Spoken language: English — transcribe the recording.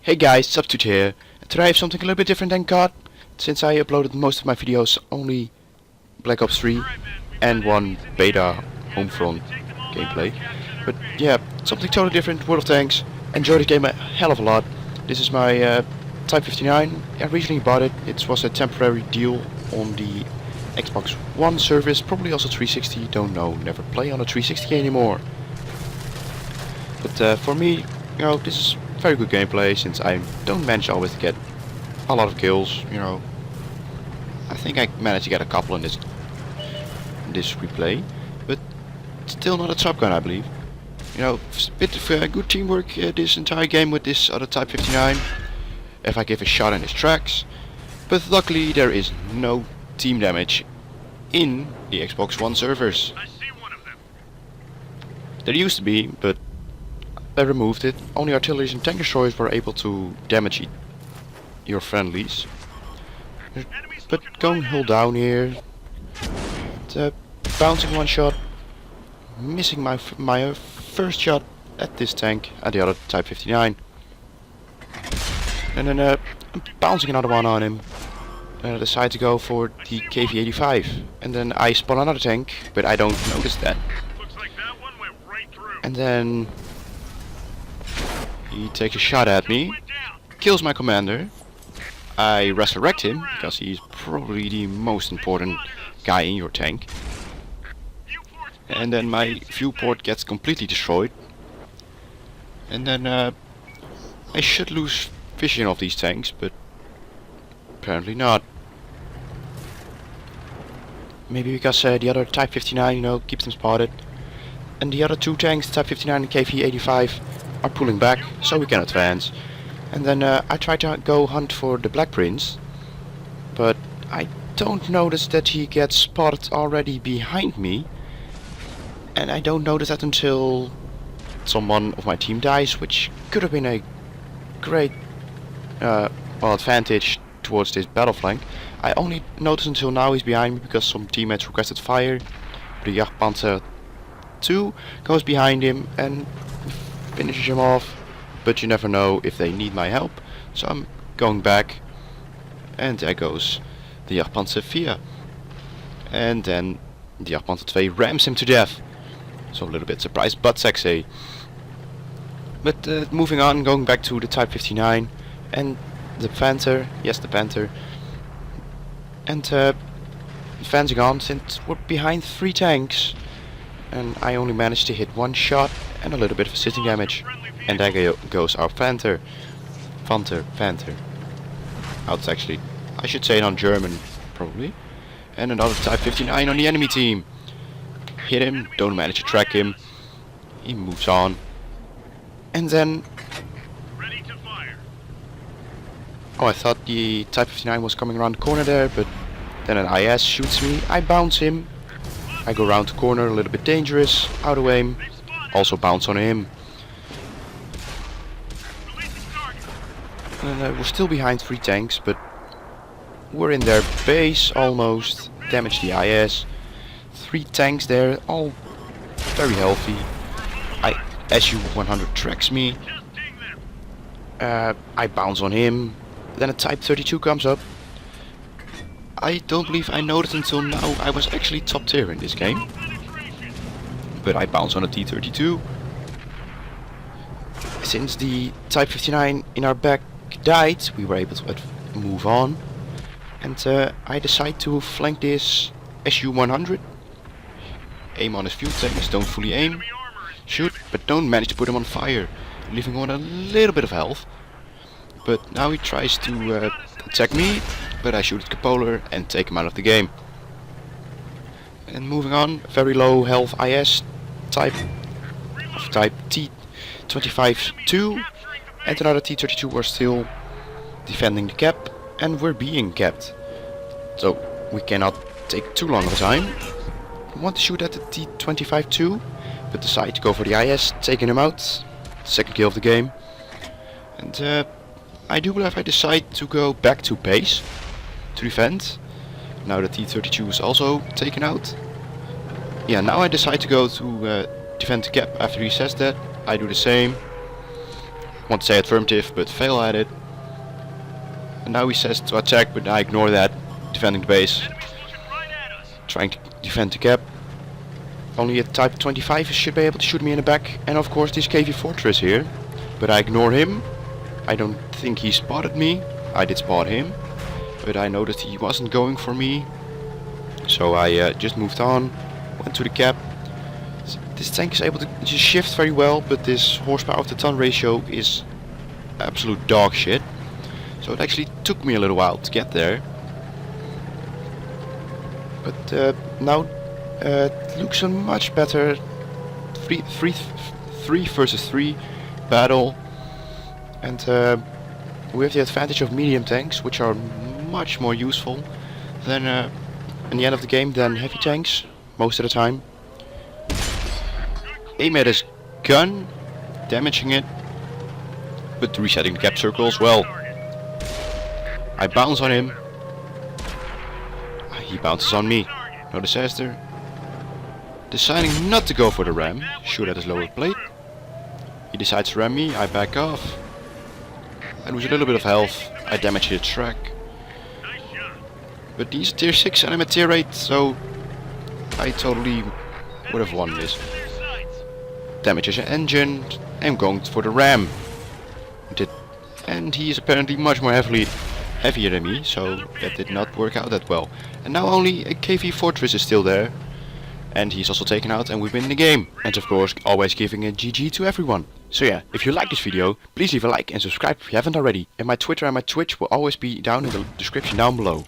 Hey guys, substetoet here. Today I have something a little bit different than COD, since I uploaded most of my videos only Black Ops 3 and one beta Homefront gameplay. But yeah, something totally different, World of Tanks. Enjoy the game a hell of a lot. This is my Type 59. I recently bought it. It was a temporary deal on the Xbox One service, probably also 360, don't know, never play on a 360 anymore. But for me, you know, this is very good gameplay, since I don't manage always to get a lot of kills, you know. I think I managed to get a couple in this replay, but still not a top gun, I believe. You know, a bit of good teamwork this entire game with this other Type 59, if I give a shot in his tracks. But luckily there is no team damage in the Xbox One servers. I see one of them. There used to be, but they removed it. Only artillery and tank destroyers were able to damage your friendlies. But going hull down here, bouncing one shot, missing my first shot at this tank and the other Type 59, and then I'm bouncing another one on him. And I decide to go for the KV-85, and then I spawn another tank, but I don't notice that. Looks like that one went right through. And then he takes a shot at me, Went down. kills my commander. I resurrect him, because he's probably the most important guy in your tank. Viewport's And then my viewport gets completely destroyed. And then I should lose vision of these tanks, but apparently not. Maybe because the other Type 59, you know, keeps them spotted. And the other two tanks, Type 59 and KV-85, are pulling back, so we can advance. And then I try to go hunt for the Black Prince, but I don't notice that he gets spotted already behind me. And I don't notice that until someone of my team dies, which could have been a great advantage towards this battle flank. I only noticed until now he's behind me because some teammates requested fire. The Jagdpanzer 2 goes behind him and finishes him off, but you never know if they need my help, so I'm going back, and there goes the Jagdpanzer 4, and then the Jagdpanzer 2 rams him to death. So a little bit surprised, but sexy. But moving on, going back to the Type 59 and the Panther, yes, the Panther, and advancing on, since we're behind 3 tanks, and I only managed to hit one shot and a little bit of sitting damage. And there goes our Panther. Panther. Oh, it's actually, I should say it on German, probably. And another Type 59 on the enemy team. Hit him, don't manage to track him. He moves on. And then, ready to fire. oh, I thought the Type 59 was coming around the corner there, but then an IS shoots me. I bounce him. I go around the corner, a little bit dangerous, out of aim. They've spotted. Also bounce on him. Releasing target. And we're still behind 3 tanks, but we're in their base almost. Damage the IS. 3 tanks there, all very healthy. SU-100 tracks me. Just ding them. I bounce on him. Then a Type 32 comes up. I don't believe I noticed until now I was actually top tier in this game. Penetration. But I bounce on a T-32. Since the Type 59 in our back died, we were able to move on. And I decide to flank this SU-100. Aim on his fuel tanks, don't fully aim. Enemy armor is Shoot, but don't manage to put him on fire, leaving him on a little bit of health. But now he tries to attack me, but I shoot at Capolar and take him out of the game. And moving on, very low health IS type T-25-2 and another T-32 were still defending the cap, and we're being capped. So we cannot take too long of a time. I want to shoot at the T-25-2, but decide to go for the IS, taking him out. Second kill of the game. And I do believe I decide to go back to base to defend. Now the T-32 is also taken out. Yeah, now I decide to go to defend the cap. After he says that, I do the same. want to say affirmative, but fail at it. And now he says to attack, but I ignore that, defending the base, Enemies pushing right at us. trying to defend the cap. Only a Type 25 should be able to shoot me in the back, and of course this KV Fortress here. But I ignore him. I don't think he spotted me. I did spot him, but I noticed he wasn't going for me. So I just moved on, went to the cap. This tank is able to just shift very well, but this horsepower to ton ratio is absolute dog shit. So it actually took me a little while to get there. But now it looks a much better 3 versus 3 battle. And we have the advantage of medium tanks, which are much more useful than in the end of the game than heavy tanks most of the time. Aim at his gun, damaging it, but resetting the cap circle as well. I bounce on him. He bounces on me. No disaster. Deciding not to go for the ram, shoot at his lower plate. He decides to ram me, I back off. I lose a little bit of health, I damage his track. Nice shot. But he's tier 6 and I'm at tier 8, so I totally would have won this. Clear sights. Damage his engine, I'm going for the ram. And he is apparently much more heavier than me, so that did not work out that well. And now only a KV Fortress is still there. And he's also taken out and we win the game. And of course always giving a GG to everyone. So yeah, if you like this video, please leave a like and subscribe if you haven't already. And my Twitter and my Twitch will always be down in the description down below.